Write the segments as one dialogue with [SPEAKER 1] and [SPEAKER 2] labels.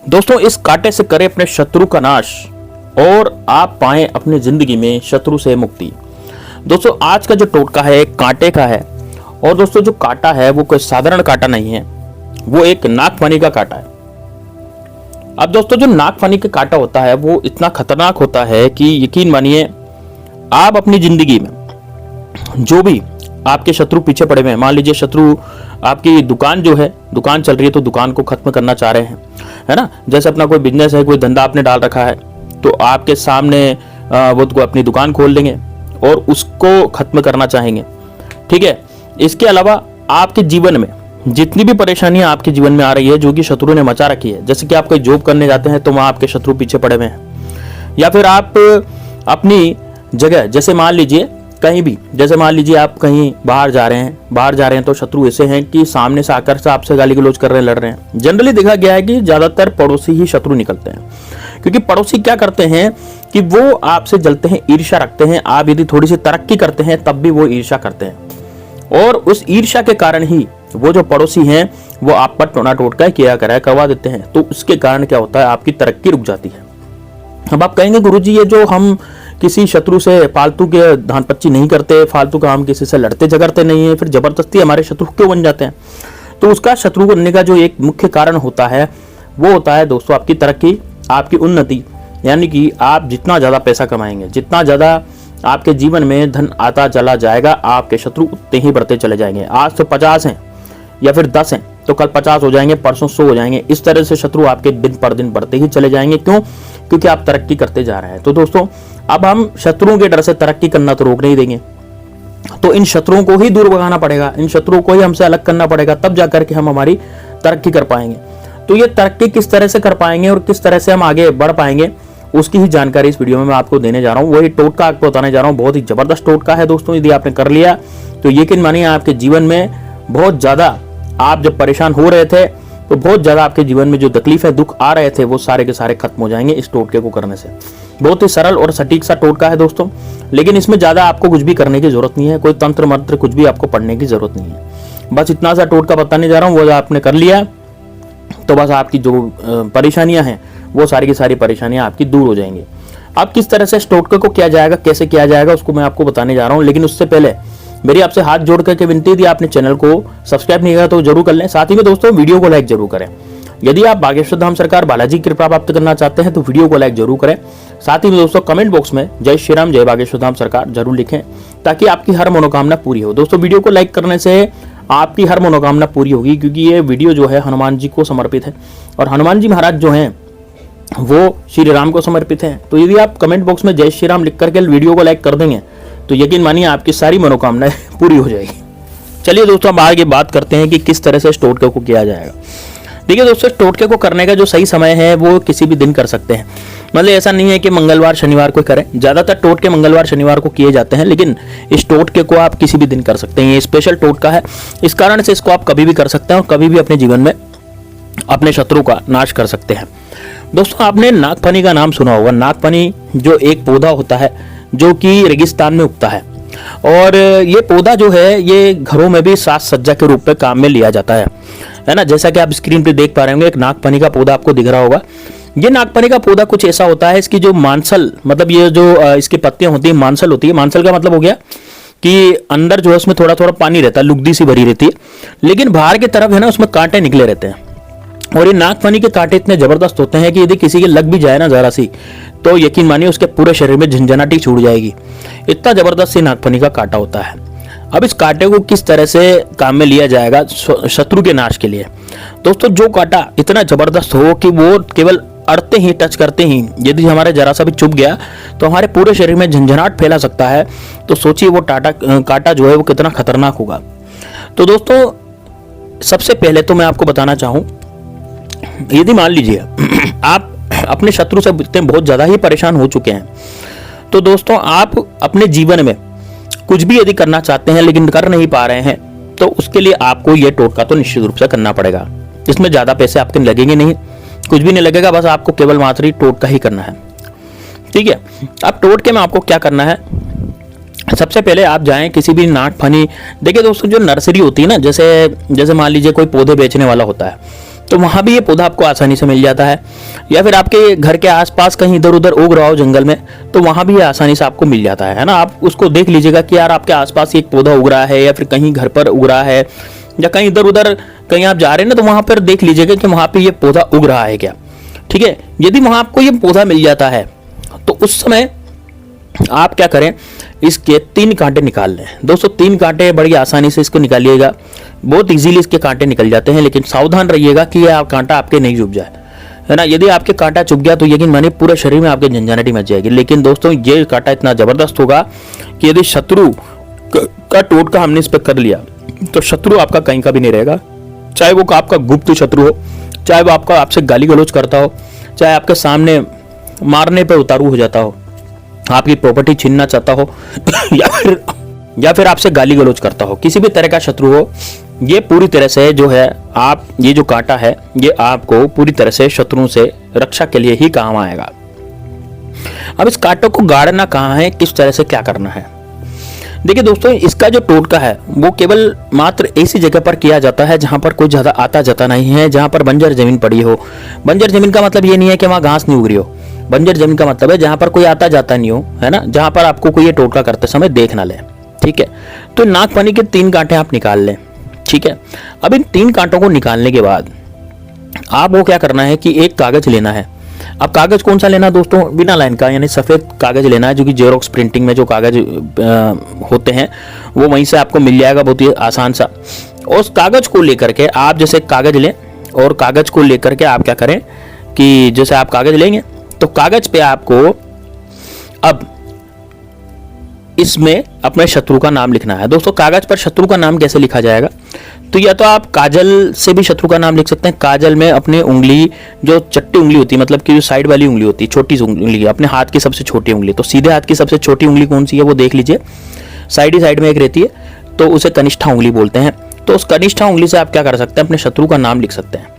[SPEAKER 1] दोस्तों, इस कांटे से करें अपने शत्रु का नाश और आप पाएं अपनी जिंदगी में शत्रु से मुक्ति। दोस्तों, आज का जो टोटका है एक कांटे का है और दोस्तों जो कांटा है वो कोई साधारण कांटा नहीं है, वो एक नागफनी का कांटा है। अब दोस्तों, जो नागफनी का कांटा होता है वो इतना खतरनाक होता है कि यकीन मानिए, आप अपनी जिंदगी में जो भी आपके शत्रु पीछे पड़े हुए हैं, मान लीजिए शत्रु आपकी दुकान जो है, दुकान चल रही है तो दुकान को खत्म करना चाह रहे हैं, है ना। जैसे अपना कोई बिजनेस है, कोई धंधा आपने डाल रखा है, तो आपके सामने वो तो अपनी दुकान खोल देंगे और उसको खत्म करना चाहेंगे, ठीक है। इसके अलावा आपके जीवन में जितनी भी परेशानियां आपके जीवन में आ रही है, जो कि शत्रु ने मचा रखी है, जैसे कि आप कोई जॉब करने जाते हैं तो वहां आपके शत्रु पीछे पड़े हुए हैं, या फिर आप अपनी जगह, जैसे मान लीजिए कहीं भी, जैसे मान लीजिए आप कहीं बाहर जा रहे हैं तो शत्रु ऐसे हैं कि सामने से आकर से आपसे गाली गलौज कर रहे हैं, लड़ रहे हैं। जनरली देखा गया है कि ज्यादातर पड़ोसी ही शत्रु निकलते हैं, क्योंकि पड़ोसी क्या करते हैं कि वो आपसे जलते हैं, ईर्ष्या रखते हैं। आप यदि थोड़ी सी तरक्की करते हैं तब भी वो ईर्ष्या करते हैं, और उस ईर्ष्या के कारण ही वो जो पड़ोसी हैं वो आप पर टोना टोटका किया करवा देते हैं। तो उसके कारण क्या होता है, आपकी तरक्की रुक जाती है। अब आप कहेंगे गुरुजी, ये जो हम किसी शत्रु से फालतू के धान पच्ची नहीं करते, फालतू का हम किसी से लड़ते झगड़ते नहीं है, फिर जबरदस्ती हमारे शत्रु क्यों बन जाते हैं? तो उसका शत्रु बनने का जो एक मुख्य कारण होता है वो होता है दोस्तों आपकी तरक्की, आपकी उन्नति। यानी कि आप जितना ज्यादा पैसा कमाएंगे, जितना ज्यादा आपके जीवन में धन आता चला जाएगा, आपके शत्रु उतने ही बढ़ते चले जाएंगे। आज तो 50 हैं या फिर 10 हैं तो कल 50 हो जाएंगे, परसों 100 हो जाएंगे। इस तरह से शत्रु आपके दिन पर दिन बढ़ते ही चले जाएंगे। क्यों? क्योंकि आप तरक्की करते जा रहे हैं। तो दोस्तों, अब हम शत्रुओं के डर से तरक्की करना तो रोक नहीं देंगे, तो इन शत्रुओं को ही दूर भगाना पड़ेगा, इन शत्रुओं को ही हमसे अलग करना पड़ेगा, तब जाकर के हम हमारी तरक्की कर पाएंगे। तो ये तरक्की किस तरह से कर पाएंगे और किस तरह से हम आगे बढ़ पाएंगे, उसकी ही जानकारी इस वीडियो में मैं आपको देने जा रहा हूँ। वही टोटका आपको बताने जा रहा हूँ। बहुत ही जबरदस्त टोटका है दोस्तों। यदि आपने कर लिया तो यकीन मानिए आपके जीवन में बहुत ज्यादा, आप जब परेशान हो रहे थे तो बहुत ज्यादा आपके जीवन में जो तकलीफ है, दुख आ रहे थे, वो सारे के सारे खत्म हो जाएंगे इस टोटके को करने से। बहुत ही सरल और सटीक सा टोटका है दोस्तों, लेकिन इसमें ज्यादा आपको कुछ भी करने की जरूरत नहीं है, कोई तंत्र मंत्र कुछ भी आपको पढ़ने की जरूरत नहीं है। बस इतना सा टोटका बताने जा रहा हूँ, वो आपने कर लिया तो बस आपकी जो परेशानियां हैं वो सारी की सारी परेशानियां आपकी दूर हो जाएंगी। अब किस तरह से इस टोटके को किया जाएगा, कैसे किया जाएगा, उसको मैं आपको बताने जा रहा हूँ। लेकिन उससे पहले मेरी आपसे हाथ जोड़ करके विनती थी, आपने चैनल को सब्सक्राइब नहीं किया तो जरूर कर लें। साथ ही में दोस्तों वीडियो को लाइक जरूर करें। यदि आप बागेश्वर धाम सरकार बालाजी की कृपा प्राप्त करना चाहते हैं तो वीडियो को लाइक जरूर करें। साथ ही में दोस्तों कमेंट बॉक्स में जय श्री राम, जय बागेश्वर धाम सरकार जरूर लिखें, ताकि आपकी हर मनोकामना पूरी हो। दोस्तों, वीडियो को लाइक करने से आपकी हर मनोकामना पूरी होगी, क्योंकि ये वीडियो जो है हनुमान जी को समर्पित है और हनुमान जी महाराज जो हैं वो श्री राम को समर्पित हैं। तो यदि आप कमेंट बॉक्स में जय श्री राम लिख करके वीडियो को लाइक कर देंगे तो यकीन मानिए आपकी सारी मनोकामनाएं पूरी हो जाएगी। चलिए दोस्तों, अब आगे बात करते हैं कि किस तरह से इस टोटके को किया जाएगा। देखिए दोस्तों, इस टोटके को करने का जो सही समय है वो किसी भी दिन कर सकते हैं। मतलब ऐसा नहीं है कि मंगलवार शनिवार को करें, ज्यादातर टोटके मंगलवार शनिवार को किए जाते हैं, लेकिन इस टोटके को आप किसी भी दिन कर सकते हैं। ये स्पेशल टोटका है, इस कारण से इसको आप कभी भी कर सकते हैं और कभी भी अपने जीवन में अपने शत्रु का नाश कर सकते हैं। दोस्तों, आपने नागफनी का नाम सुना होगा। नागफनी जो एक पौधा होता है जो कि रेगिस्तान में उगता है, और ये पौधा जो है ये घरों में भी साज सज्जा के रूप में काम में लिया जाता है ना। जैसा कि आप स्क्रीन पे देख पा रहे होंगे, एक नागफनी का पौधा आपको दिख रहा होगा। ये नागफनी का पौधा कुछ ऐसा होता है, इसकी जो मांसल, मतलब ये जो इसकी पत्तियां होती है, मांसल होती है। मांसल का मतलब हो गया कि अंदर जो है उसमें थोड़ा थोड़ा पानी रहता है, लुगदी सी भरी रहती है, लेकिन बाहर की तरफ है ना उसमें कांटे निकले रहते हैं। और ये नागफनी के कांटे इतने जबरदस्त होते हैं कि यदि किसी के लग भी जाए ना जरा सी, तो यकीन मानिए उसके पूरे शरीर में झंझनाहट छूट जाएगी। इतना जबरदस्त नागफनी का कांटा होता है। अब इस कांटे को किस तरह से काम में लिया जाएगा शत्रु के नाश के लिए? दोस्तों, जो कांटा इतना जबरदस्त हो कि वो केवल अड़ते ही, टच करते ही यदि हमारे जरा सा भी चुभ गया तो हमारे पूरे शरीर में झंझनाहट फैला सकता है, तो सोचिए वो कांटा जो है वो कितना खतरनाक होगा। तो दोस्तों, सबसे पहले तो मैं आपको बताना चाहूं, यदि मान लीजिए आप अपने शत्रु से बहुत ज्यादा ही परेशान हो चुके हैं, तो दोस्तों आप अपने जीवन में कुछ भी यदि करना चाहते हैं लेकिन कर नहीं पा रहे हैं, तो उसके लिए आपको यह टोटका तो निश्चित रूप से करना पड़ेगा। इसमें ज्यादा पैसे आपके लगेंगे नहीं, कुछ भी नहीं लगेगा, बस आपको केवल मात्र टोटका ही करना है, ठीक है। अब टोटके में आपको क्या करना है, सबसे पहले आप जाएं किसी भी नागफनी, देखिए दोस्तों जो नर्सरी होती है ना, जैसे मान लीजिए कोई पौधे बेचने वाला होता है, तो वहाँ भी ये पौधा आपको आसानी से मिल जाता है। या फिर आपके घर के आसपास कहीं इधर उधर उग रहा हो जंगल में, तो वहाँ भी ये आसानी से आपको मिल जाता है ना। आप उसको देख लीजिएगा कि यार आपके आसपास एक पौधा उग रहा है या फिर कहीं घर पर उग रहा है या कहीं इधर उधर कहीं आप जा रहे हैं ना, तो वहाँ पर देख लीजिएगा कि वहाँ पे ये पौधा उग रहा है क्या। ठीक है, यदि वहाँ आपको ये पौधा मिल जाता है तो उस समय आप क्या करें, इसके 3 कांटे निकाल लें। दोस्तों 3 कांटे बड़ी आसानी से इसको निकालिएगा, बहुत इजीली इसके कांटे निकल जाते हैं, लेकिन सावधान रहिएगा कि यह कांटा आपके नहीं चुभ जाए, है ना। यदि आपके कांटा चुभ गया तो यकीन मानिए पूरे शरीर में आपके झंझनाहट मच जाएगी। लेकिन दोस्तों ये कांटा इतना जबरदस्त होगा कि यदि शत्रु का टोटका हमने इस पर कर लिया तो शत्रु आपका कहीं का भी नहीं रहेगा, चाहे वो आपका गुप्त शत्रु हो, चाहे वो आपका आपसे गाली गलौज करता हो, चाहे आपके सामने मारने पर उतारू हो जाता हो, आपकी प्रॉपर्टी छीनना चाहता हो या फिर आपसे गाली गलौज करता हो, किसी भी तरह का शत्रु हो, ये पूरी तरह से जो है आप ये जो कांटा है ये आपको पूरी तरह से शत्रुओं से रक्षा के लिए ही काम आएगा। अब इस कांटों को गाड़ना कहाँ है, किस तरह से क्या करना है। देखिए दोस्तों, इसका जो टोटका है वो केवल मात्र ऐसी जगह पर किया जाता है जहां पर कोई ज्यादा आता जाता नहीं है, जहां पर बंजर जमीन पड़ी हो। बंजर जमीन का मतलब ये नहीं है कि वहां घास नहीं उग रही हो, बंजर जमीन का मतलब है जहां पर कोई आता जाता नहीं हो, है ना, जहां पर आपको कोई ये टोटका करते समय देख ना ले। ठीक है, तो नागफनी के 3 कांटे आप निकाल लें। ठीक है, अब इन 3 कांटों को निकालने के बाद आपको क्या करना है कि एक कागज लेना है। अब कागज कौन सा लेना दोस्तों, बिना लाइन का, यानी सफेद कागज लेना है, जो कि जेरोक्स प्रिंटिंग में जो कागज होते हैं वो वहीं से आपको मिल जाएगा, बहुत ही आसान सा। उस कागज को लेकर के आप जैसे कागज लें और कागज को लेकर के आप क्या करें कि जैसे आप कागज लेंगे तो कागज पे आपको अब इसमें अपने शत्रु का नाम लिखना है। दोस्तों कागज पर शत्रु का नाम कैसे लिखा जाएगा, तो या तो आप काजल से भी शत्रु का नाम लिख सकते हैं। काजल में अपनी उंगली, जो चट्टी उंगली होती है, मतलब कि जो साइड वाली उंगली होती है, छोटी उंगली, अपने हाथ की सबसे छोटी उंगली, तो सीधे हाथ की सबसे छोटी उंगली कौन सी है वो देख लीजिए, साइड ही साइड में एक रहती है, तो उसे कनिष्ठा उंगली बोलते हैं। तो उस कनिष्ठा उंगली से आप क्या कर सकते हैं, अपने शत्रु का नाम लिख सकते हैं।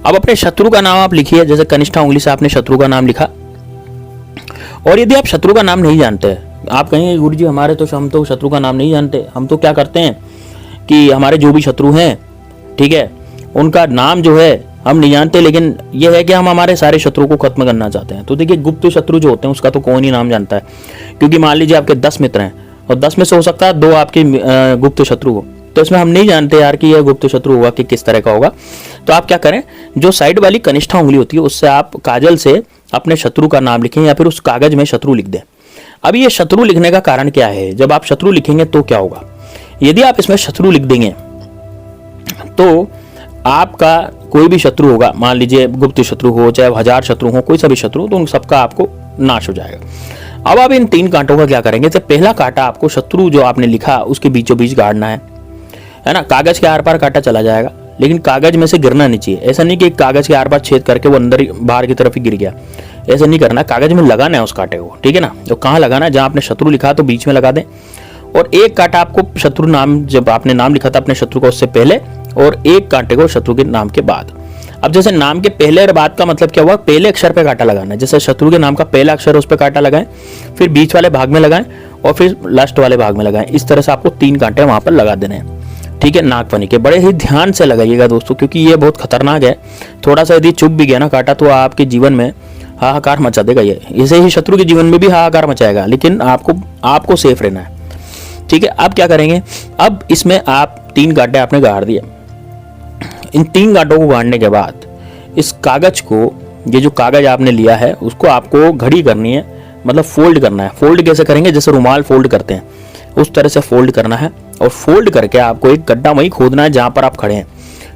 [SPEAKER 1] अब अपने शत्रु का नाम आप लिखिए, जैसे कनिष्ठा उंगली से आपने शत्रु का नाम लिखा। और यदि आप शत्रु का नाम नहीं जानते, आप कहेंगे गुरु जी हमारे तो हम तो शत्रु का नाम नहीं जानते, हम तो क्या करते हैं कि हमारे जो भी शत्रु हैं, ठीक है, उनका नाम जो है हम नहीं जानते, लेकिन यह है कि हम हमारे सारे शत्रु को खत्म करना चाहते हैं। तो देखिए गुप्त शत्रु जो होते हैं उसका तो कौन ही नाम जानता है, क्योंकि मान लीजिए आपके 10 मित्र हैं और 10 में से हो सकता है 2 आपके गुप्त शत्रु हो, तो इसमें हम नहीं जानते यार कि यह गुप्त शत्रु होगा कि किस तरह का होगा। तो आप क्या करें, जो साइड वाली कनिष्ठा उंगली होती है उससे आप काजल से अपने शत्रु का नाम लिखें या फिर उस कागज में शत्रु लिख दें। अब ये शत्रु लिखने का कारण क्या है, जब आप शत्रु लिखेंगे तो क्या होगा, यदि आप इसमें शत्रु लिख देंगे तो आपका कोई भी शत्रु होगा, मान लीजिए गुप्त शत्रु हो चाहे 1000 शत्रु हो, कोई सा भी शत्रु, तो उन सबका आपको नाश हो जाएगा। अब आप इन 3 कांटों का क्या करेंगे, तो पहला कांटा आपको शत्रु जो आपने लिखा उसके बीचों बीच गाड़ना है ना। कागज के आर पार कांटा चला जाएगा, लेकिन कागज में से गिरना नहीं चाहिए। ऐसा नहीं कि कागज के आर पार छेद करके वो अंदर बाहर की तरफ ही गिर गया, ऐसा नहीं करना, कागज में लगाना है उस कांटे को, ठीक है ना। तो कहाँ लगाना है, जहां आपने शत्रु लिखा तो बीच में लगा दें, और एक कांटा आपको शत्रु नाम, जब आपने नाम लिखा था अपने शत्रु का उससे पहले, और एक कांटे को शत्रु के नाम के बाद। अब जैसे नाम के पहले और बाद का मतलब क्या हुआ, पहले अक्षर पे कांटा लगाना है, जैसे शत्रु के नाम का पहला अक्षर उस पर कांटा लगाएं, फिर बीच वाले भाग में लगाएं और फिर लास्ट वाले भाग में लगाएं। इस तरह से आपको 3 कांटे वहां पर लगा देने हैं, ठीक है, नागफनी के। बड़े ही ध्यान से लगाइएगा दोस्तों, क्योंकि ये बहुत खतरनाक है। थोड़ा सा यदि चुप भी गया ना कांटा तो आपके जीवन में हाहाकार मचा देगा ये, ऐसे ही शत्रु के जीवन में भी हाहाकार मचाएगा, लेकिन आपको सेफ रहना है, ठीक है। अब क्या करेंगे, अब इसमें आप 3 कांटे आपने गाड़ दिए। इन 3 कांटों को गाड़ने के बाद इस कागज को, ये जो कागज आपने लिया है उसको आपको घड़ी करनी है, मतलब फोल्ड करना है। फोल्ड कैसे करेंगे, जैसे रुमाल फोल्ड करते हैं उस तरह से फोल्ड करना है, और फोल्ड करके आपको एक गड्ढा वहीं खोदना है जहां पर आप खड़े हैं,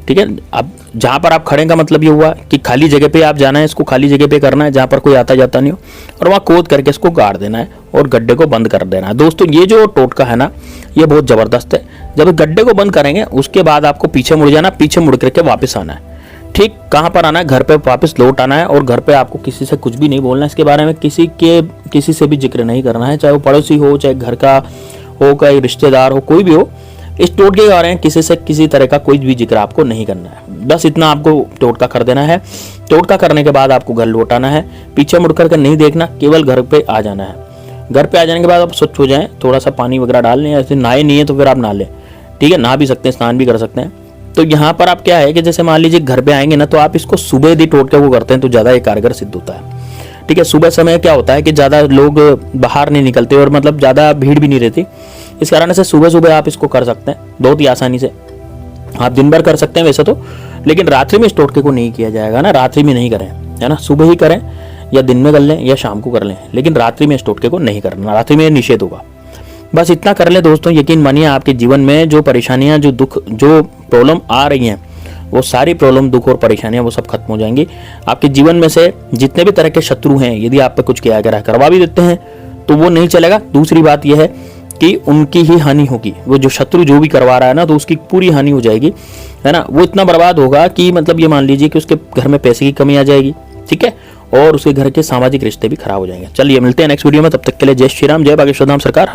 [SPEAKER 1] ठीक है। अब जहां पर आप खड़े का मतलब ये हुआ कि खाली जगह पे आप जाना है, इसको खाली जगह पे करना है जहां पर कोई आता जाता नहीं हो, और वहां खोद करके इसको गाड़ देना है और गड्ढे को बंद कर देना है। दोस्तों ये जो टोटका है ना ये बहुत जबरदस्त है। जब गड्ढे को बंद करेंगे उसके बाद आपको पीछे मुड़ जाना, पीछे मुड़ करके वापस आना है, ठीक। कहाँ पर आना है, घर पे वापस लौट आना है, और घर पे आपको किसी से कुछ भी नहीं बोलना है इसके बारे में, किसी से भी जिक्र नहीं करना है, चाहे वो पड़ोसी हो, चाहे घर का हो, कोई रिश्तेदार हो, कोई भी हो। इस टोटके के बारे में किसी से किसी तरह का कोई भी जिक्र आपको नहीं करना है, बस इतना आपको टोटका कर देना है। टोटका करने के बाद आपको घर लौट आना है, पीछे मुड़ करके नहीं देखना, केवल घर पे आ जाना है। घर पे आ जाने के बाद आप स्वच्छ हो जाएं, थोड़ा सा पानी वगैरह डाल लें, ऐसे नहाए नहीं है तो फिर आप नहा लें, ठीक है, नहा भी सकते हैं, स्नान भी कर सकते हैं, तो यहाँ पर आप क्या है कि जैसे मान लीजिए घर पे आएंगे ना, तो आप इसको सुबह यदि टोटके को करते हैं तो ज़्यादा ये कारगर सिद्ध होता है। ठीक है, सुबह समय क्या होता है कि ज़्यादा लोग बाहर नहीं निकलते और मतलब ज़्यादा भीड़ भी नहीं रहती, इस कारण से सुबह सुबह आप इसको कर सकते हैं बहुत ही आसानी से। आप दिन भर कर सकते हैं वैसे तो, लेकिन रात्रि में इस टोटके को नहीं किया जाएगा ना, रात्रि में नहीं करें, है ना। सुबह ही करें या दिन में कर लें या शाम को कर लें, लेकिन रात्रि में इस टोटके को नहीं करना, रात्रि में निषेध होगा। बस इतना कर लें दोस्तों, यकीन मानिए आपके जीवन में जो परेशानियां, जो दुख, जो प्रॉब्लम आ रही हैं, वो सारी प्रॉब्लम, दुख और परेशानियां वो सब खत्म हो जाएंगी। आपके जीवन में से जितने भी तरह के शत्रु हैं, यदि आप पे कुछ किया करवा भी देते हैं तो वो नहीं चलेगा। दूसरी बात यह है कि उनकी ही हानि होगी, वो जो शत्रु जो भी करवा रहा है ना, तो उसकी पूरी हानि हो जाएगी, है ना। वो इतना बर्बाद होगा कि मतलब ये मान लीजिए कि उसके घर में पैसे की कमी आ जाएगी, ठीक है, और उसके घर के सामाजिक रिश्ते भी खराब हो जाएंगे। चलिए मिलते हैं नेक्स्ट वीडियो में, तब तक के लिए जय श्री राम, जय बागेश्वर धाम सरकार।